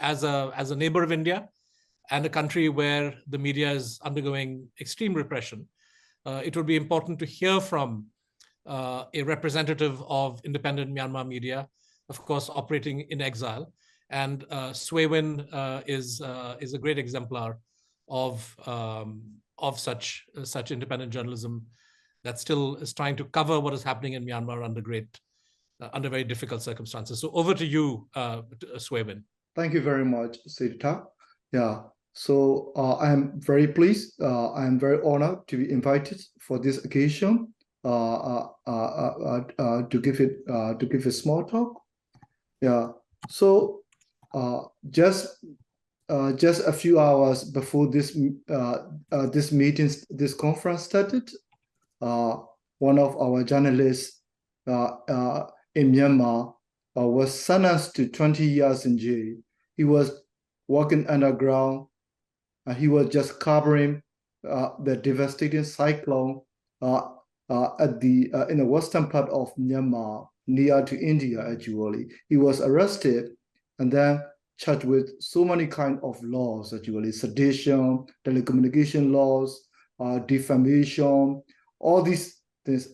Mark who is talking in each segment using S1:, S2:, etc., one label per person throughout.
S1: as a neighbor of India and a country where the media is undergoing extreme repression, it would be important to hear from a representative of independent Myanmar media, of course, operating in exile. And Swe Win is a great exemplar of such independent journalism that still is trying to cover what is happening in Myanmar under very difficult circumstances. So over to you, Swe Win.
S2: Thank you very much, Siddhartha. Yeah. So I'm very pleased. I'm very honored to be invited for this occasion to give a small talk. Yeah. So just a few hours before this conference started, one of our journalists in Myanmar was sentenced to 20 years in jail. He was working underground, and he was just covering the devastating cyclone in the western part of Myanmar, near to India. Actually, he was arrested and then charged with so many kind of laws. Actually, sedition, telecommunication laws, defamation, all these things.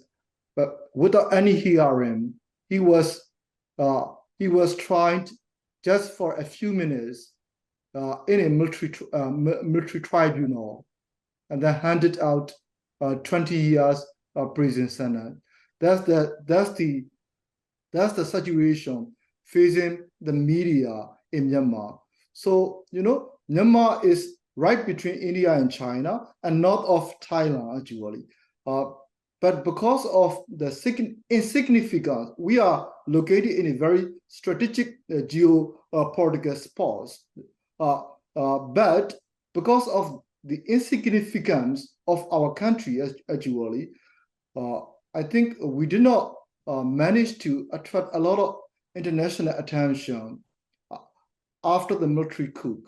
S2: But without any hearing, he was tried just for a few minutes in a military tribunal, and then handed out 20 years of prison sentence. That's the situation facing the media in Myanmar. So Myanmar is right between India and China, and north of Thailand actually. But because of the insignificance, we are located in a very strategic geopolitical spot. But because of the insignificance of our country, actually, I think we did not manage to attract a lot of international attention after the military coup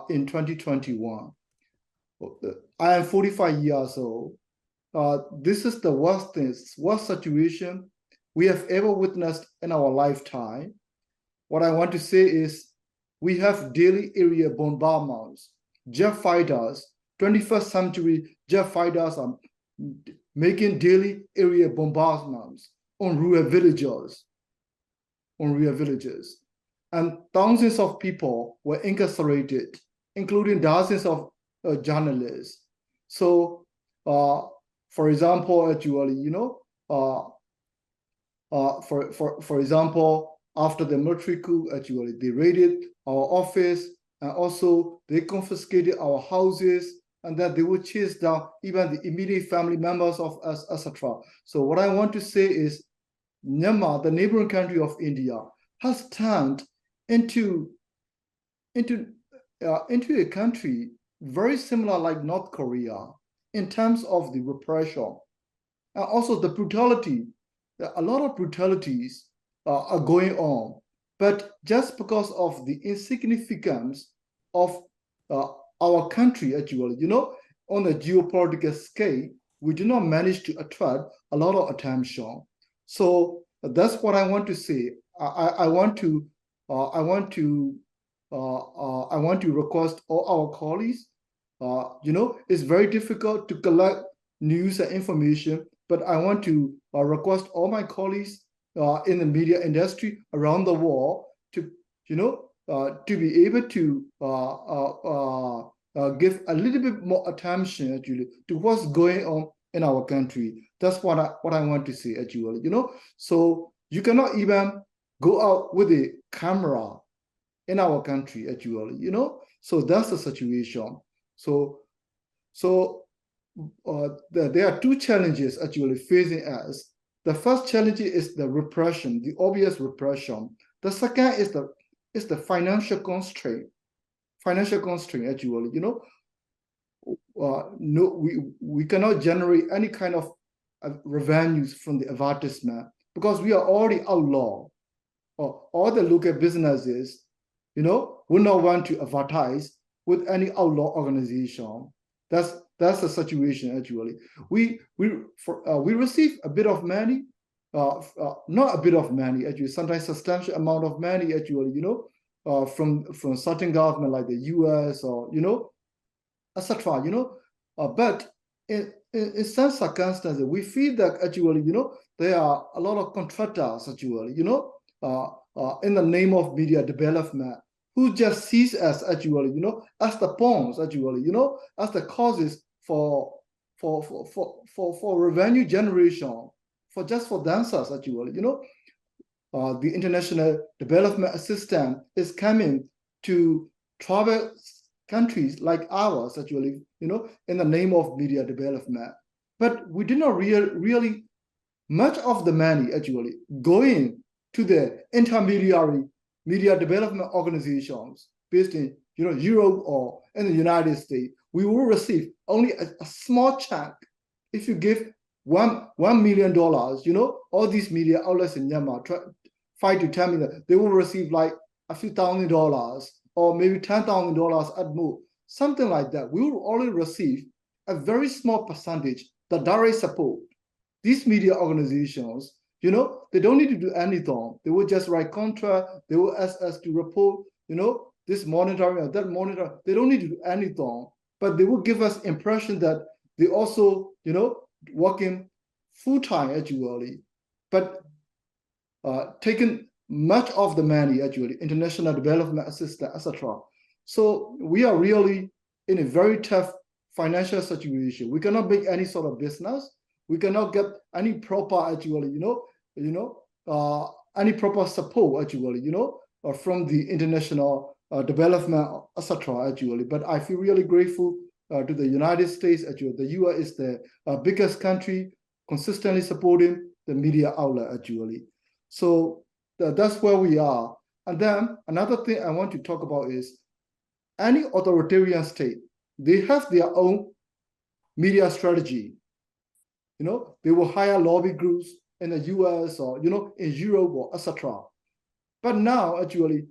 S2: in 2021. I am 45 years old. This is the worst situation we have ever witnessed in our lifetime. What I want to say is we have daily area bombardments. Jet fighters, 21st century jet fighters are making daily area bombardments on rural villages. And thousands of people were incarcerated, including dozens of journalists. So, for example, actually, for example, after the military coup, actually, they raided our office, and also they confiscated our houses, and then they would chase down even the immediate family members of us, etc. So what I want to say is, Myanmar, the neighboring country of India, has turned into a country very similar like North Korea in terms of the repression and also the brutality. A lot of brutalities are going on, but just because of the insignificance of our country, actually, on a geopolitical scale, we do not manage to attract a lot of attention. So that's what I want to say. I want to request all our colleagues. It's very difficult to collect news and information, but I want to request all my colleagues in the media industry around the world to be able to give a little bit more attention actually to what's going on in our country. That's what I want to say actually. So you cannot even go out with a camera in our country actually. So that's the situation. So there are two challenges actually facing us. The first challenge is the repression, the obvious repression. The second is the financial constraint. Financial constraint actually, no, we cannot generate any kind of revenues from the advertisement because we are already outlawed. All the local businesses, will not want to advertise with any outlaw organization. That's the situation actually. We receive a bit of money, not a bit of money actually, sometimes substantial amount of money actually, from certain government like the US or, etc., but in some circumstances, we feel that actually, there are a lot of contractors actually, in the name of media development, who just sees us actually, as the pawns actually, as the causes for revenue generation, for dancers actually, the international development assistance is coming to tribal countries like ours actually, in the name of media development. But we did not really much of the money actually going to the intermediary media development organizations based in Europe or in the United States. We will receive only a small chunk. If you give $1 million, all these media outlets in Myanmar try to tell me that they will receive like a few $1,000 or maybe $10,000 at most, something like that. We will only receive a very small percentage, the direct support. These media organizations, they don't need to do anything. They will just write contract. They will ask us to report, this monitoring or that monitor. They don't need to do anything, but they will give us impression that they also, working full-time actually, but taking much of the money actually, international development assistance, etc. So we are really in a very tough financial situation. We cannot make any sort of business. We cannot get any proper actually, any proper support actually, from the international development, etc. actually. But I feel really grateful to the United States actually. The US is the biggest country consistently supporting the media outlet actually. So that's where we are. And then another thing I want to talk about is any authoritarian state, they have their own media strategy. They will hire lobby groups in the US or, in Europe or etc. But now actually,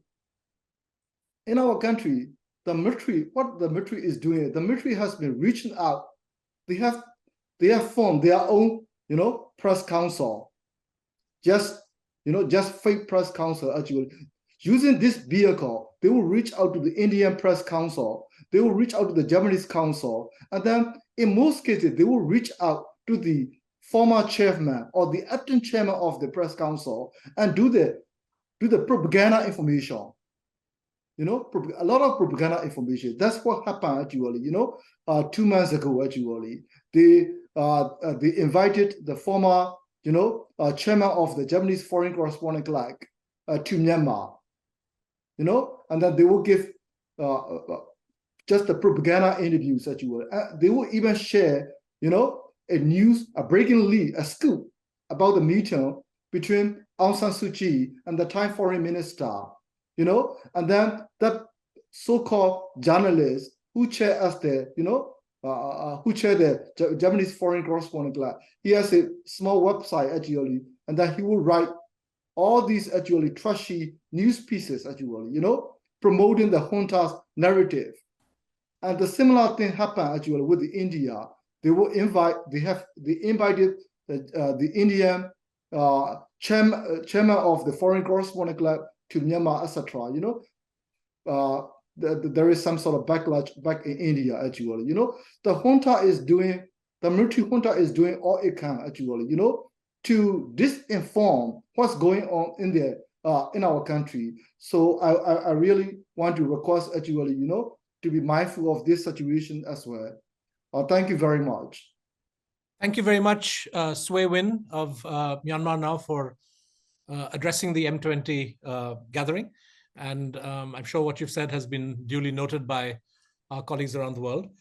S2: in our country, what the military is doing, the military has been reaching out. They have formed their own, press council, just fake press council actually. Using this vehicle, they will reach out to the Indian press council. They will reach out to the Japanese council. And then in most cases, they will reach out to the former chairman or the acting chairman of the press council and do the propaganda information. A lot of propaganda information. That's what happened actually, 2 months ago actually. They invited the former, chairman of the Japanese Foreign Correspondent Club to Myanmar, and then they will give just the propaganda interviews actually. They will even share, a breaking lead, a scoop about the meeting between Aung San Suu Kyi and the Thai foreign minister, and then that so-called journalist who chair as the, who chair the Japanese Foreign Correspondent Club. He has a small website actually, and then he will write all these actually trashy news pieces actually, promoting the junta's narrative. And the similar thing happened actually with India. They invited the Indian chairman of the Foreign Correspondent Club to Myanmar, etc. There is some sort of backlash back in India actually. The military junta is doing all it can actually, to disinform what's going on in our country. So I really want to request actually, to be mindful of this situation as well. Thank you very much.
S1: Thank you very much, Swe Win of Myanmar Now, for addressing the M20 gathering. And I'm sure what you've said has been duly noted by our colleagues around the world.